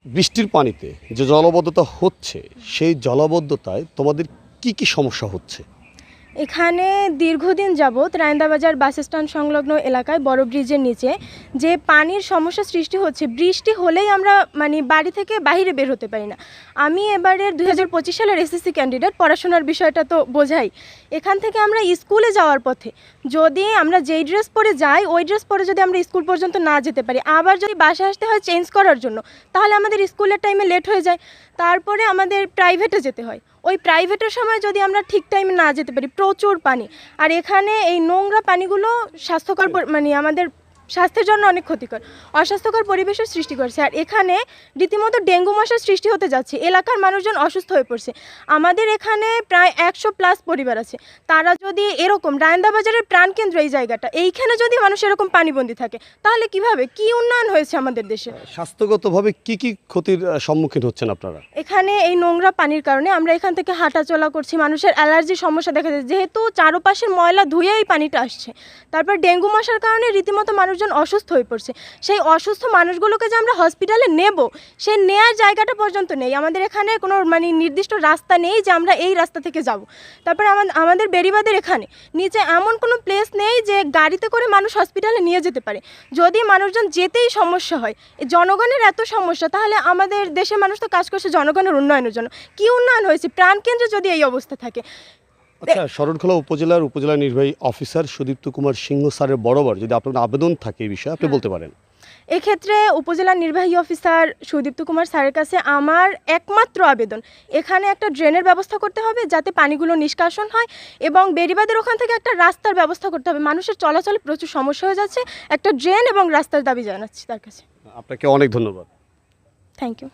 বৃষ্টির পানিতে যে জলাবদ্ধতা হচ্ছে সেই জলাবদ্ধতায় তোমাদের কি কি সমস্যা হচ্ছে? এখানে দীর্ঘদিন যাবৎ রায়ন্দাবাজার বাস স্ট্যান্ড সংলগ্ন এলাকায় বড় ব্রিজের নিচে যে পানির সমস্যা সৃষ্টি হচ্ছে, বৃষ্টি হলেই আমরা বাড়ি থেকে বাইরে বের হতে পারি না। আমি এবারের 2025 সালের এসএসসি ক্যান্ডিডেট, পড়াশোনার বিষয়টা তো বোঝাই। এখান থেকে আমরা স্কুলে যাওয়ার পথে যদি আমরা যেই ড্রেস পরে যাই, ওই ড্রেস পরে যদি আমরা স্কুল পর্যন্ত না যেতে পারি, আবার যদি বাসায় আসতে হয় চেঞ্জ করার জন্য, তাহলে আমাদের স্কুলের টাইমে লেট হয়ে যায়। তারপরে আমাদের প্রাইভেটে যেতে হয়, ওই প্রাইভেটের সময় যদি আমরা ঠিক টাইমে না যেতে পারি, প্রচুর পানি। আর এখানে এই নোংরা পানিগুলো স্বাস্থ্যকর আমাদের স্বাস্থ্যের জন্য অনেক ক্ষতিকর, অস্বাস্থ্যকর পরিবেশের সৃষ্টি করছে। আর এখানে রীতিমতো ডেঙ্গু মশার সৃষ্টি হতে যাচ্ছে, এলাকার মানুষজন অসুস্থ হয়ে পড়ছে। আমাদের এখানে প্রায় 100+ পরিবার আছে, তারা যদি এরকম রায়ন্দাবাজারের প্রাণকেন্দ্র এই জায়গাটা, এইখানে যদি মানুষ এরকম পানিবন্দী থাকে, তাহলে কিভাবে কি উন্নয়ন হয়েছে আমাদের দেশে? স্বাস্থ্যগতভাবে কি কি ক্ষতির সম্মুখীন হচ্ছেন আপনারা? এখানে এই নোংরা পানির কারণে আমরা এখান থেকে হাঁটাচলা করছি, মানুষের অ্যালার্জির সমস্যা দেখা যায়, যেহেতু চারপাশের ময়লা ধুয়ে এই পানিটা আসছে। তারপর ডেঙ্গু মশার কারণে রীতিমতো মানুষজন অসুস্থ হয়ে পড়ছে। সেই অসুস্থ মানুষগুলোকে যে আমরা হসপিটালে নেব, সেই নেয়ার জায়গাটা পর্যন্ত নেই। আমাদের এখানে কোনো নির্দিষ্ট রাস্তা নেই যে আমরা এই রাস্তা থেকে যাব। তারপর আমাদের বেড়িবাঁধের এখানে নিচে এমন কোনো প্লেস নেই যে গাড়িতে করে মানুষ হসপিটালে নিয়ে যেতে পারে। যদি মানুষজন যেতেই সমস্যা হয়, জনগণের এত সমস্যা, তাহলে আমাদের দেশের মানুষ তো কাজ করছে জনগণের উন্নয়নের জন্য। কি উন্নয়ন হয়েছে প্রাণকেন্দ্রে যদি এই অবস্থা থাকে? আচ্ছা, শরণখোলা উপজেলা নির্বাহী অফিসার সুদীপ্ত কুমার সিংহ স্যারের বরাবর যদি আপনার আবেদন থাকে এই বিষয়ে আপনি বলতে পারেন। এক্ষেত্রে উপজেলা নির্বাহী অফিসার সুদীপ্ত কুমার স্যারের কাছে আমার একমাত্র আবেদন, এখানে একটা ড্রেনের ব্যবস্থা করতে হবে যাতে পানিগুলো নিষ্কাশন হয়, এবং বেড়িবাঁধের ওখান থেকে একটা রাস্তার ব্যবস্থা করতে হবে। মানুষের চলাচলে প্রচুর সমস্যা হয়ে যাচ্ছে, একটা ড্রেন এবং রাস্তার দাবি জানাচ্ছি তার কাছে। আপনাকে অনেক ধন্যবাদ। Thank you.